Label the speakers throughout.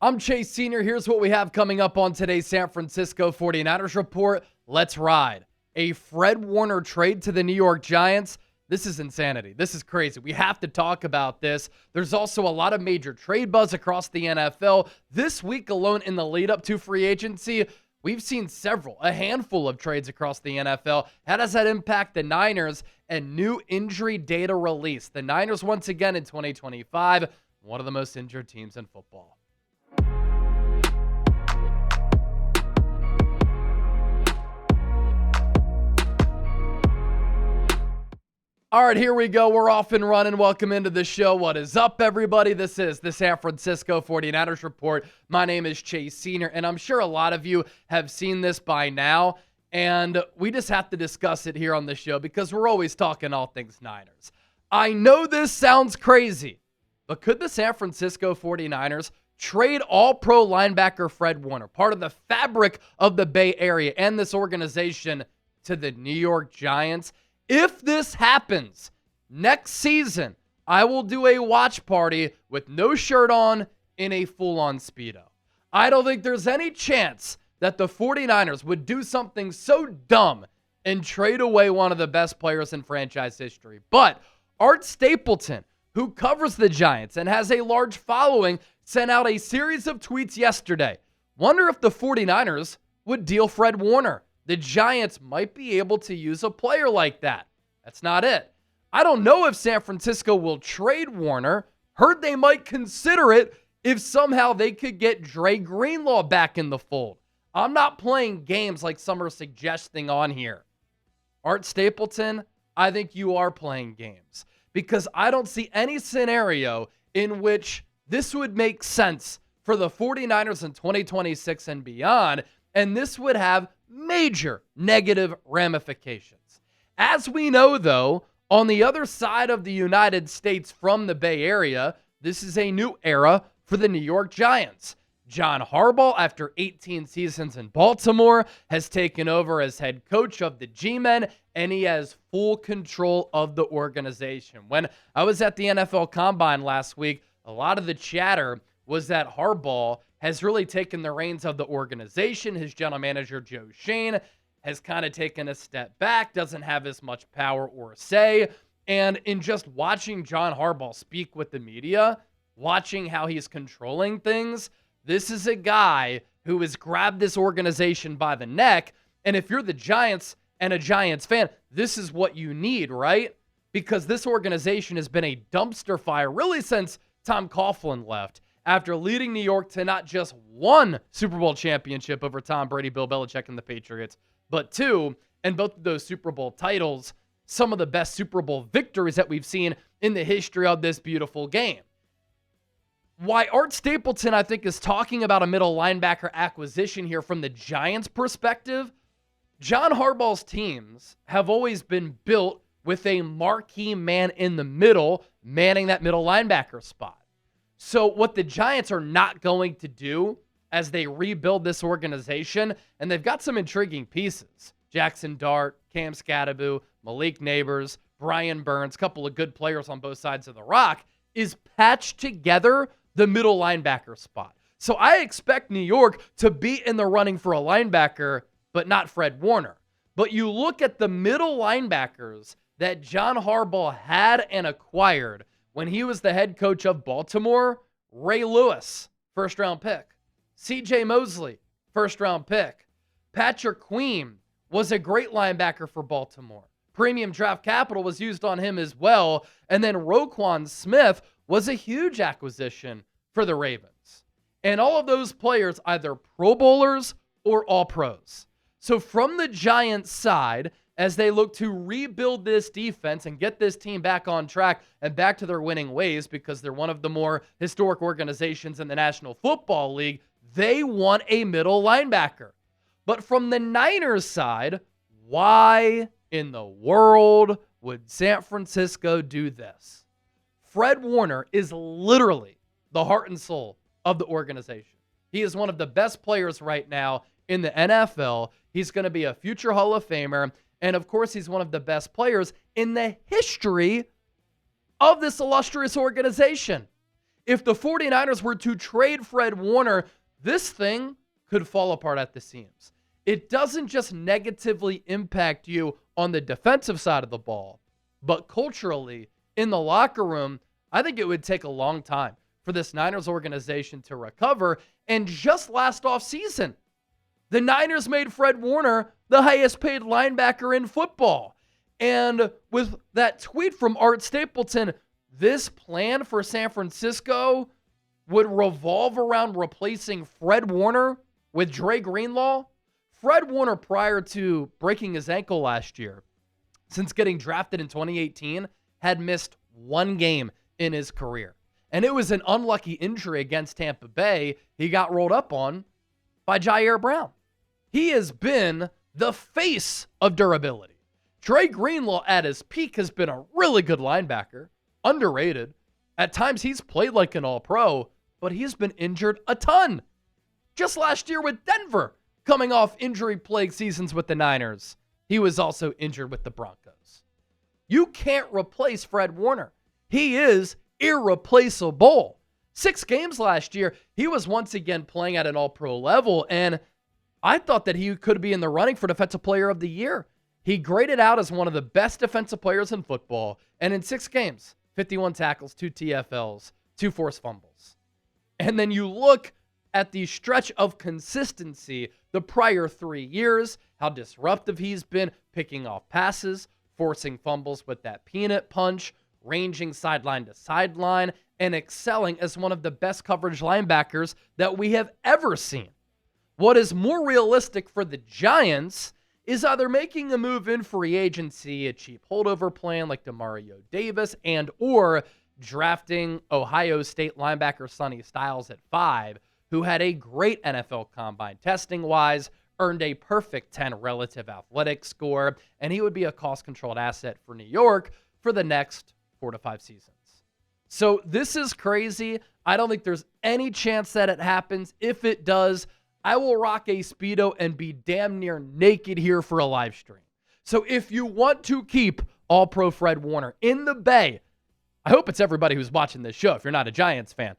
Speaker 1: I'm Chase Sr. Here's what we have coming up on today's San Francisco 49ers report. Let's ride. A Fred Warner trade to the New York Giants. This is insanity. This is crazy. We have to talk about this. There's also a lot of major trade buzz across the NFL. This week alone in the lead up to free agency, we've seen a handful of trades across the NFL. How does that impact the Niners and new injury data release? The Niners, once again in 2025, one of the most injured teams in football. All right, here we go. We're off and running. Welcome into the show. What is up, everybody? This is the San Francisco 49ers report. My name is Chase Sr., and I'm sure a lot of you have seen this by now, and we just have to discuss it here on the show because we're always talking all things Niners. I know this sounds crazy, but could the San Francisco 49ers trade all-pro linebacker Fred Warner, part of the fabric of the Bay Area and this organization, to the New York Giants? If this happens next season, I will do a watch party with no shirt on in a full-on Speedo. I don't think there's any chance that the 49ers would do something so dumb and trade away one of the best players in franchise history. But Art Stapleton, who covers the Giants and has a large following, sent out a series of tweets yesterday. Wonder if the 49ers would deal Fred Warner. The Giants might be able to use a player like that. That's not it. I don't know if San Francisco will trade Warner. Heard they might consider it if somehow they could get Dre Greenlaw back in the fold. I'm not playing games like some are suggesting on here. Art Stapleton, I think you are playing games because I don't see any scenario in which this would make sense for the 49ers in 2026 and beyond, and this would have major negative ramifications. As we know, though, on the other side of the United States from the Bay Area, this is a new era for the New York Giants. John Harbaugh, after 18 seasons in Baltimore, has taken over as head coach of the G-Men, and he has full control of the organization. When I was at the NFL Combine last week, a lot of the chatter was that Harbaugh has really taken the reins of the organization. His general manager, Joe Schoen, has kind of taken a step back, doesn't have as much power or say. And in just watching John Harbaugh speak with the media, watching how he's controlling things, this is a guy who has grabbed this organization by the neck. And if you're the Giants and a Giants fan, this is what you need, right? Because this organization has been a dumpster fire really since Tom Coughlin left, after leading New York to not just one Super Bowl championship over Tom Brady, Bill Belichick, and the Patriots, but two, and both of those Super Bowl titles, some of the best Super Bowl victories that we've seen in the history of this beautiful game. Why Art Stapleton, I think, is talking about a middle linebacker acquisition here from the Giants' perspective, John Harbaugh's teams have always been built with a marquee man in the middle, manning that middle linebacker spot. So what the Giants are not going to do as they rebuild this organization, and they've got some intriguing pieces. Jackson Dart, Cam Skattebo, Malik Neighbors, Brian Burns, a couple of good players on both sides of the rock, is patch together the middle linebacker spot. So I expect New York to be in the running for a linebacker, but not Fred Warner. But you look at the middle linebackers that John Harbaugh had and acquired when he was the head coach of Baltimore: Ray Lewis, first-round pick. C.J. Mosley, first-round pick. Patrick Queen was a great linebacker for Baltimore. Premium draft capital was used on him as well. And then Roquan Smith was a huge acquisition for the Ravens. And all of those players, either Pro Bowlers or All-Pros. So from the Giants' side, as they look to rebuild this defense and get this team back on track and back to their winning ways, because they're one of the more historic organizations in the National Football League, they want a middle linebacker. But from the Niners' side, why in the world would San Francisco do this? Fred Warner is literally the heart and soul of the organization. He is one of the best players right now in the NFL. He's going to be a future Hall of Famer. And of course, he's one of the best players in the history of this illustrious organization. If the 49ers were to trade Fred Warner, this thing could fall apart at the seams. It doesn't just negatively impact you on the defensive side of the ball, but culturally, in the locker room, I think it would take a long time for this Niners organization to recover. And just last offseason, the Niners made Fred Warner the highest paid linebacker in football. And with that tweet from Art Stapleton, this plan for San Francisco would revolve around replacing Fred Warner with Dre Greenlaw. Fred Warner, prior to breaking his ankle last year, since getting drafted in 2018, had missed one game in his career. And it was an unlucky injury against Tampa Bay he got rolled up on by Jair Brown. He has been the face of durability. Dre Greenlaw at his peak has been a really good linebacker, underrated. At times he's played like an all-pro, but he's been injured a ton. Just last year with Denver, coming off injury-plagued seasons with the Niners, he was also injured with the Broncos. You can't replace Fred Warner. He is irreplaceable. 6 games last year, he was once again playing at an all-pro level, and I thought that he could be in the running for Defensive Player of the Year. He graded out as one of the best defensive players in football, and in 6 games, 51 tackles, 2 TFLs, 2 forced fumbles. And then you look at the stretch of consistency the prior 3 years, how disruptive he's been, picking off passes, forcing fumbles with that peanut punch, ranging sideline to sideline, and excelling as one of the best coverage linebackers that we have ever seen. What is more realistic for the Giants is either making a move in free agency, a cheap holdover plan like DeMario Davis, and or drafting Ohio State linebacker Sonny Styles at 5, who had a great NFL combine testing-wise, earned a perfect 10 relative athletic score, and he would be a cost-controlled asset for New York for the next 4 to 5 seasons. So this is crazy. I don't think there's any chance that it happens. If it does, I will rock a Speedo and be damn near naked here for a live stream. So if you want to keep All-Pro Fred Warner in the Bay, I hope it's everybody who's watching this show. If you're not a Giants fan,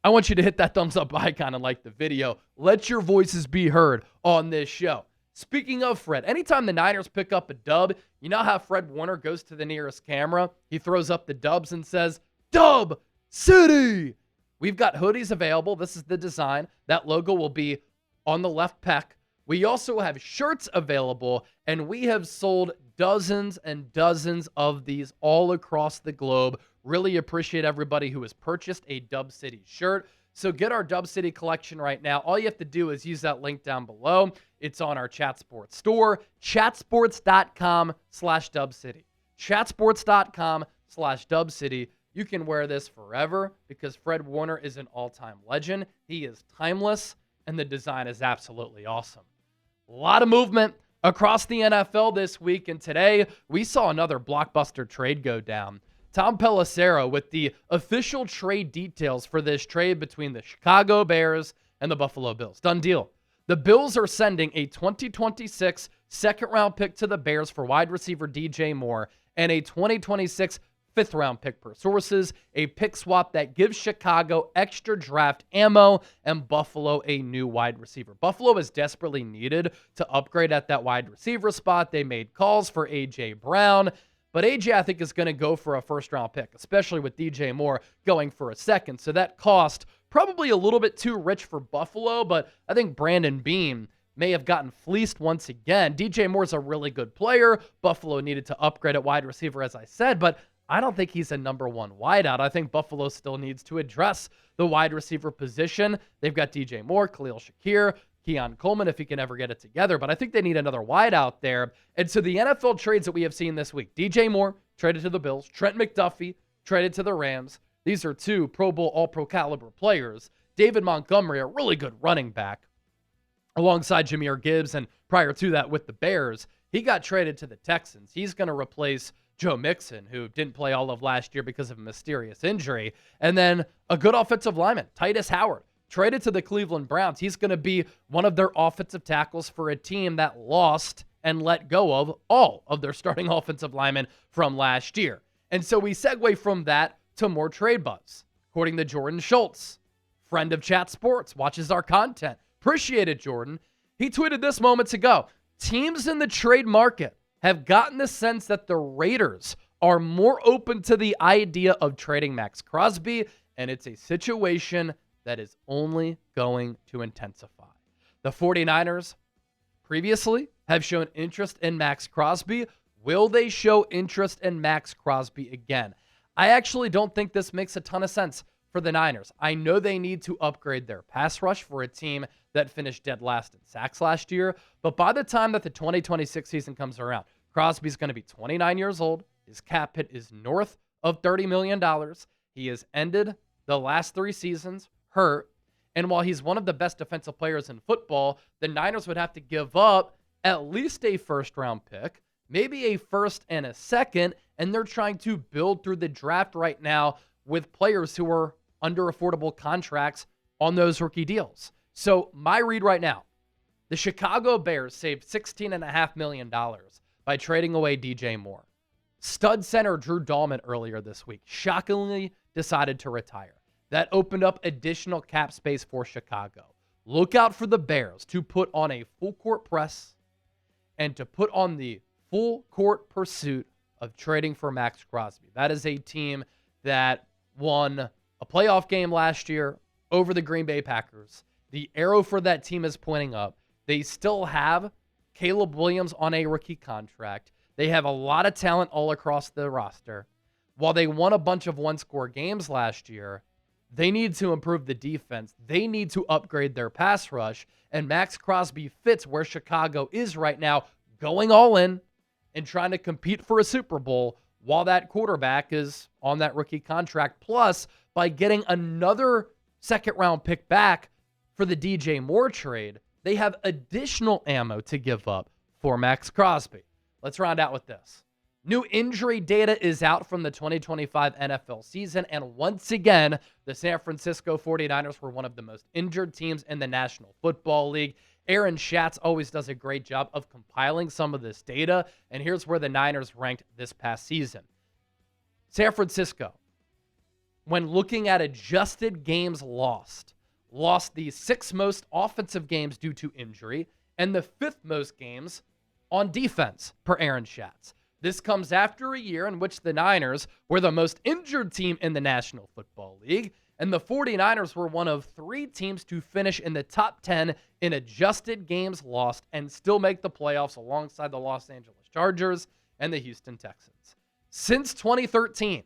Speaker 1: I want you to hit that thumbs up icon and like the video. Let your voices be heard on this show. Speaking of Fred, anytime the Niners pick up a dub, you know how Fred Warner goes to the nearest camera? He throws up the dubs and says, "Dub City!" We've got hoodies available. This is the design. That logo will be on the left pec. We also have shirts available, and we have sold dozens and dozens of these all across the globe. Really appreciate everybody who has purchased a Dub City shirt. So get our Dub City collection right now. All you have to do is use that link down below. It's on our Chat Sports store, chatsports.com/dubcity. Chatsports.com/dubcity. You can wear this forever because Fred Warner is an all-time legend. He is timeless, and the design is absolutely awesome. A lot of movement across the NFL this week, and today we saw another blockbuster trade go down. Tom Pelissero with the official trade details for this trade between the Chicago Bears and the Buffalo Bills. Done deal. The Bills are sending a 2026 second-round pick to the Bears for wide receiver DJ Moore and a 2026 fifth-round pick per sources, a pick swap that gives Chicago extra draft ammo and Buffalo a new wide receiver. Buffalo is desperately needed to upgrade at that wide receiver spot. They made calls for A.J. Brown, but A.J. I think is going to go for a first-round pick, especially with DJ Moore going for a second. So that cost probably a little bit too rich for Buffalo, but I think Brandon Beane may have gotten fleeced once again. DJ Moore's a really good player. Buffalo needed to upgrade at wide receiver, as I said, but I don't think he's a number one wideout. I think Buffalo still needs to address the wide receiver position. They've got DJ Moore, Khalil Shakir, Keon Coleman, if he can ever get it together. But I think they need another wideout there. And so the NFL trades that we have seen this week, DJ Moore traded to the Bills, Trent McDuffie traded to the Rams. These are 2 Pro Bowl, all-pro caliber players. David Montgomery, a really good running back, alongside Jahmyr Gibbs, and prior to that with the Bears, he got traded to the Texans. He's going to replace Joe Mixon, who didn't play all of last year because of a mysterious injury. And then a good offensive lineman, Titus Howard, traded to the Cleveland Browns. He's going to be one of their offensive tackles for a team that lost and let go of all of their starting offensive linemen from last year. And so we segue from that to more trade buzz. According to Jordan Schultz, friend of Chat Sports, watches our content. Appreciate it, Jordan. He tweeted this moments ago. Teams in the trade market have gotten the sense that the Raiders are more open to the idea of trading Maxx Crosby, and it's a situation that is only going to intensify. The 49ers previously have shown interest in Maxx Crosby. Will they show interest in Maxx Crosby again? I actually don't think this makes a ton of sense for the Niners. I know they need to upgrade their pass rush for a team that finished dead last in sacks last year, but by the time that the 2026 season comes around, Crosby's going to be 29 years old. His cap hit is north of $30 million. He has ended the last 3 seasons hurt, and while he's one of the best defensive players in football, the Niners would have to give up at least a first-round pick, maybe a first and a second, and they're trying to build through the draft right now with players who are under affordable contracts on those rookie deals. So my read right now, the Chicago Bears saved $16.5 million by trading away DJ Moore. Stud center Drew Dahlman earlier this week shockingly decided to retire. That opened up additional cap space for Chicago. Look out for the Bears to put on a full court press and to put on the full court pursuit of trading for Maxx Crosby. That is a team that won a playoff game last year over the Green Bay Packers. The arrow for that team is pointing up. They still have Caleb Williams on a rookie contract. They have a lot of talent all across the roster. While they won a bunch of one-score games last year, they need to improve the defense. They need to upgrade their pass rush, and Maxx Crosby fits where Chicago is right now, going all in and trying to compete for a Super Bowl while that quarterback is on that rookie contract. Plus, by getting another second-round pick back for the DJ Moore trade, they have additional ammo to give up for Maxx Crosby. Let's round out with this. New injury data is out from the 2025 NFL season, and once again, the San Francisco 49ers were one of the most injured teams in the National Football League. Aaron Schatz always does a great job of compiling some of this data, and here's where the Niners ranked this past season. San Francisco, when looking at adjusted games lost the 6th most offensive games due to injury and the 5th most games on defense per Aaron Schatz. This comes after a year in which the Niners were the most injured team in the National Football League, and the 49ers were one of 3 teams to finish in the top 10 in adjusted games lost and still make the playoffs alongside the Los Angeles Chargers and the Houston Texans. Since 2013,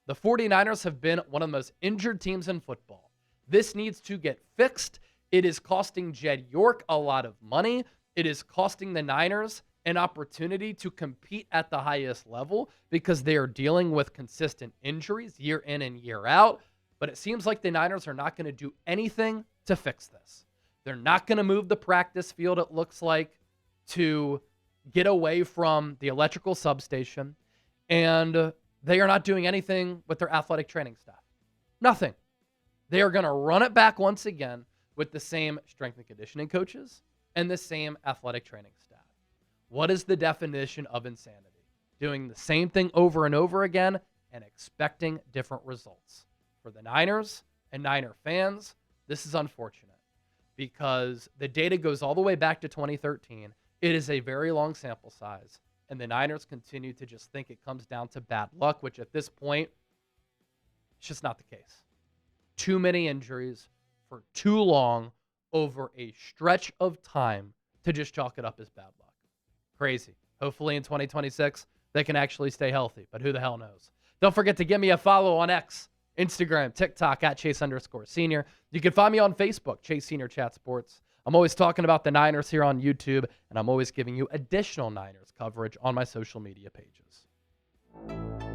Speaker 1: the 49ers have been one of the most injured teams in football. This needs to get fixed. It is costing Jed York a lot of money. It is costing the Niners an opportunity to compete at the highest level because they are dealing with consistent injuries year in and year out. But it seems like the Niners are not going to do anything to fix this. They're not going to move the practice field, it looks like, to get away from the electrical substation. And they are not doing anything with their athletic training staff. Nothing. They are going to run it back once again with the same strength and conditioning coaches and the same athletic training staff. What is the definition of insanity? Doing the same thing over and over again and expecting different results. For the Niners and Niner fans, this is unfortunate because the data goes all the way back to 2013. It is a very long sample size, and the Niners continue to just think it comes down to bad luck, which at this point, it's just not the case. Too many injuries for too long over a stretch of time to just chalk it up as bad luck. Crazy. Hopefully in 2026, they can actually stay healthy, but who the hell knows? Don't forget to give me a follow on X, Instagram, TikTok at Chase_Senior. You can find me on Facebook, Chase Senior Chat Sports. I'm always talking about the Niners here on YouTube, and I'm always giving you additional Niners coverage on my social media pages.